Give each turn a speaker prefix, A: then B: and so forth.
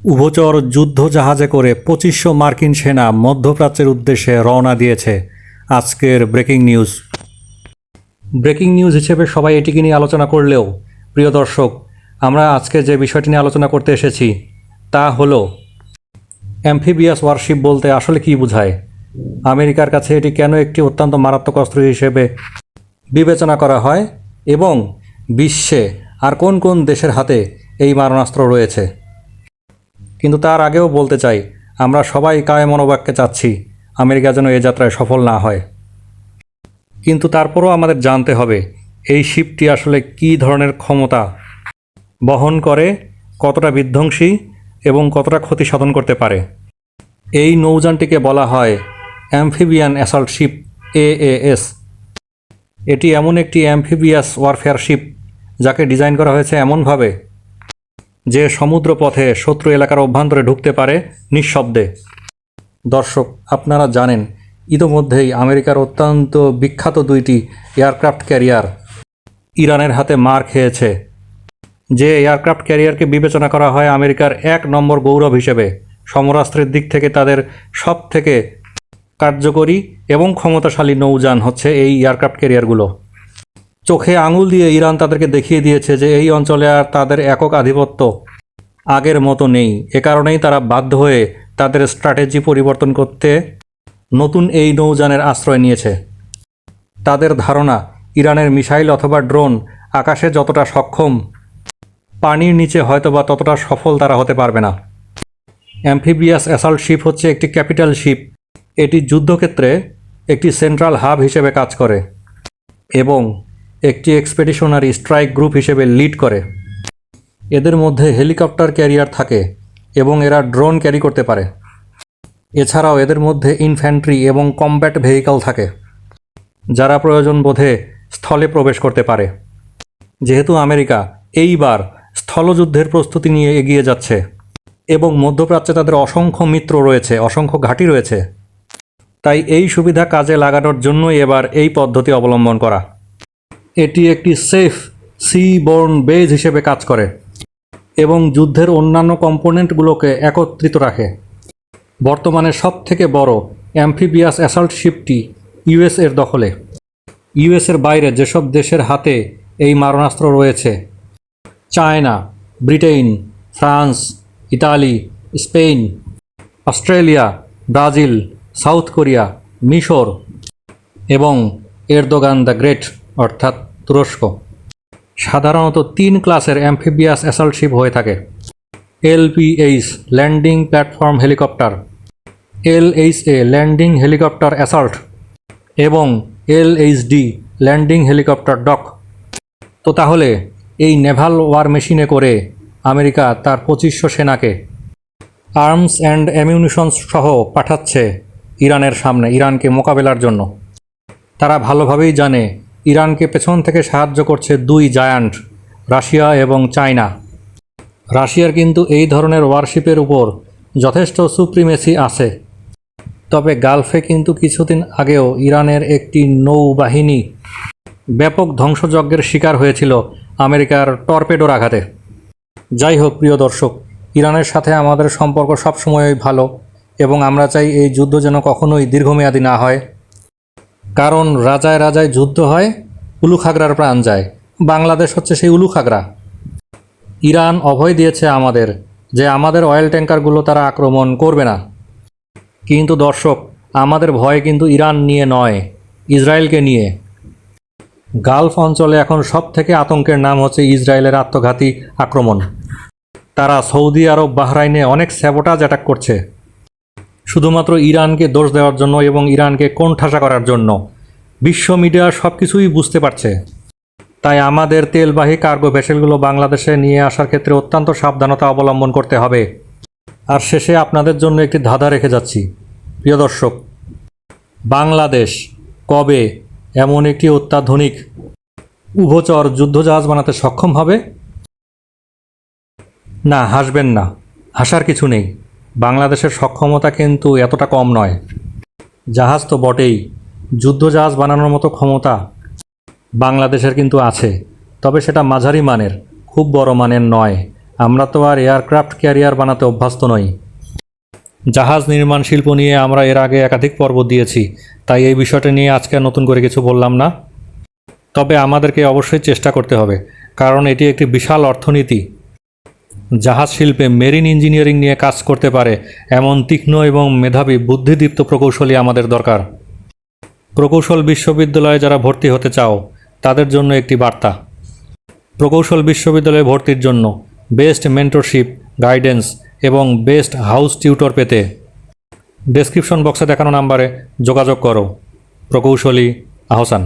A: উভচর যুদ্ধ জাহাজে করে ২৫০০ মার্কিন সেনা মধ্যপ্রাচ্যের উদ্দেশ্যে রওনা দিয়েছে। আজকের ব্রেকিং নিউজ হিসেবে সবাই এটিকে নিয়ে আলোচনা করলেও প্রিয় দর্শক, আমরা আজকে যে বিষয়টি নিয়ে আলোচনা করতে এসেছি তা হলো অ্যাম্ফিবিয়াস ওয়ারশিপ বলতে আসলে কী বোঝায়, আমেরিকার কাছে এটি কেন একটি অত্যন্ত মারাত্মক অস্ত্র হিসেবে বিবেচনা করা হয় এবং বিশ্বে আর কোন কোন দেশের হাতে এই মারণাস্ত্র রয়েছে। কিন্তু তার আগেও বলতে চাই, আমরা সবাই কায় মনোবাক্যে চাচ্ছি আমেরিকা যেন এ যাত্রায় সফল না হয়। কিন্তু তারপরও আমাদের জানতে হবে এই শিপটি আসলে কী ধরনের ক্ষমতা বহন করে, কতটা বিধ্বংসী এবং কতটা ক্ষতি সাধন করতে পারে। এই নৌযানটিকে বলা হয় অ্যাম্ফিবিয়ান অ্যাসল্ট শিপ AAS। এটি এমন একটি অ্যাম্ফিবিয়াস ওয়ারফেয়ার শিপ যাকে ডিজাইন করা হয়েছে এমনভাবে যে সমুদ্র পথে শত্রু এলাকার অভ্যন্তরে ঢুকতে পারে নিঃশব্দে। দর্শক, আপনারা জানেন ইতোমধ্যেই আমেরিকার অত্যন্ত বিখ্যাত দুইটি এয়ারক্রাফট ক্যারিয়ার ইরানের হাতে মার খেয়েছে। যে এয়ারক্রাফট ক্যারিয়ারকে বিবেচনা করা হয় আমেরিকার ১ নম্বর গৌরব হিসেবে, সমরাস্ত্রের দিক থেকে তাদের সব থেকে কার্যকরী এবং ক্ষমতাশালী নৌযান হচ্ছে এই এয়ারক্রাফট ক্যারিয়ারগুলো। চোখে আঙুল দিয়ে ইরান তাদেরকে দেখিয়ে দিয়েছে যে এই অঞ্চলে আর তাদের একক আধিপত্য আগের মতো নেই। এ কারণেই তারা বাধ্য হয়ে তাদের স্ট্র্যাটেজি পরিবর্তন করতে নতুন এই নৌযানের আশ্রয় নিয়েছে। তাদের ধারণা, ইরানের মিসাইল অথবা ড্রোন আকাশে যতটা সক্ষম, পানির নিচে হয়তোবা ততটা সফল তারা হতে পারবে না। অ্যাম্ফিবিয়াস অ্যাসল্ট শিপ হচ্ছে একটি ক্যাপিটাল শিপ। এটি যুদ্ধক্ষেত্রে একটি সেন্ট্রাল হাব হিসেবে কাজ করে এবং একটি এক্সপেডিশনারি স্ট্রাইক গ্রুপ হিসেবে লিড করে। এদের মধ্যে হেলিকপ্টার ক্যারিয়ার থাকে এবং এরা ড্রোন ক্যারি করতে পারে। এছাড়াও এদের মধ্যে ইনফ্যান্ট্রি এবং কমব্যাট ভেহিকল থাকে যারা প্রয়োজন বোধে স্থলে প্রবেশ করতে পারে। যেহেতু আমেরিকা এইবার স্থলযুদ্ধের প্রস্তুতি নিয়ে এগিয়ে যাচ্ছে এবং মধ্যপ্রাচ্যে তাদের অসংখ্য মিত্র রয়েছে, অসংখ্য ঘাঁটি রয়েছে, তাই এই সুবিধা কাজে লাগানোর জন্যই এবার এই পদ্ধতি অবলম্বন করা। এটি একটি সেফ সি-বোর্ন বেজ হিসেবে কাজ করে এবং যুদ্ধের অন্যান্য কম্পোনেন্টগুলোকে একত্রিত রাখে। বর্তমানে সবথেকে বড় অ্যাম্ফিবিয়াস অ্যাসল্ট শিপটি ইউএসের দখলে। ইউএসের বাইরে যেসব দেশের হাতে এই মারণাস্ত্র রয়েছে, China, Britain, France, Italy, Spain, Australia, Brazil, south Korea, মিশর এবং এরদোগান দ্য গ্রেট অর্থাৎ তুরস্ক। সাধারণত ৩ ক্লাসের অ্যাম্ফিবিয়াস অ্যাসল্ট শিপ হয়ে থাকে: LPH landing platform helicopter, LHA landing helicopter assault এবং LHD ল্যান্ডিং হেলিকপ্টার ডক। তো তাহলে এই নেভাল ওয়ার মেশিনে করে আমেরিকা তার ২৫০০ সেনাকে আর্মস অ্যান্ড অ্যামিউনিশনস সহ পাঠাচ্ছে ইরানের সামনে, ইরানকে মোকাবেলার জন্য। তারা ভালোভাবেই জানে ইরানকে পেছন থেকে সাহায্য করছে ২ জায়ান্ট, রাশিয়া এবং চায়না। রাশিয়ার কিন্তু এই ধরনের ওয়ারশিপের উপর যথেষ্ট সুপ্রিমেসি আছে। তবে গালফে কিন্তু কিছুদিন আগেও ইরানের একটি নৌবাহিনী ব্যাপক ধ্বংসযজ্ঞের শিকার হয়েছিল আমেরিকার টর্পেডোর আঘাতে। যাই হোক প্রিয় দর্শক, ইরানের সাথে আমাদের সম্পর্ক সবসময়ই ভালো এবং আমরা চাই এই যুদ্ধ যেন কখনোই দীর্ঘমেয়াদী না হয়। কারণ রাজায় রাজায় যুদ্ধ হয়, উলুখাগড়ার প্রাণ যায়। বাংলাদেশ হচ্ছে সেই উলুখাগড়া। ইরান অভয় দিয়েছে আমাদের যে আমাদের অয়েল ট্যাঙ্কারগুলো তারা আক্রমণ করবে না। কিন্তু দর্শক, আমাদের ভয় কিন্তু ইরান নিয়ে নয়, ইসরায়েলকে নিয়ে। গালফ অঞ্চলে এখন সব থেকে আতঙ্কের নাম হচ্ছে ইসরায়েলের আত্মঘাতী আক্রমণ। তারা সৌদি আরব, বাহরাইনে অনেক স্যাবোটাজ অ্যাটাক করছে শুধুমাত্র ইরানকে দোষ দেওয়ার জন্য এবং ইরানকে কোণঠাসা করার জন্য। বিশ্ব মিডিয়া সব কিছুই বুঝতে পারছে। তাই আমাদের তেলবাহী কার্গো ভেসেলগুলো বাংলাদেশে নিয়ে আসার ক্ষেত্রে অত্যন্ত সাবধানতা অবলম্বন করতে হবে। আর শেষে আপনাদের জন্য একটি ধাঁধা রেখে যাচ্ছি প্রিয় দর্শক, বাংলাদেশ কবে এমন একটি অত্যাধুনিক উভচর যুদ্ধজাহাজ বানাতে সক্ষম হবে? না, হাসবেন না, হাসার কিছু নেই। বাংলাদেশের সক্ষমতা কিন্তু এতটা কম নয়। জাহাজ তো বটেই, যুদ্ধজাহাজ বানানোর মতো ক্ষমতা বাংলাদেশের কিন্তু আছে, তবে সেটা মাঝারি মানের, খুব বড় মানের নয়। আমরা তো আর এয়ারক্রাফট ক্যারিয়ার বানাতে অভ্যস্ত নই। জাহাজ নির্মাণ শিল্প নিয়ে আমরা এর আগে একাধিক পর্ব দিয়েছি, তাই এই বিষয়টা নিয়ে আজকে নতুন করে কিছু বললাম না। তবে আমাদেরকে অবশ্যই চেষ্টা করতে হবে, কারণ এটি একটি বিশাল অর্থনীতি। জাহাজ শিল্পে মেরিন ইঞ্জিনিয়ারিং নিয়ে কাজ করতে পারে এমন তীক্ষ্ণ এবং মেধাবী বুদ্ধিদীপ্ত প্রকৌশলী আমাদের দরকার। প্রকৌশল বিশ্ববিদ্যালয়ে যারা ভর্তি হতে চাও তাদের জন্য একটি বার্তা। প্রকৌশল বিশ্ববিদ্যালয়ে ভর্তির জন্য বেস্ট মেন্টরশিপ, গাইডেন্স এবং বেস্ট হাউস টিউটর পেতে ডেসক্রিপশন বক্সে দেখানো নাম্বারে যোগাযোগ করো। প্রকৌশলী আহসান।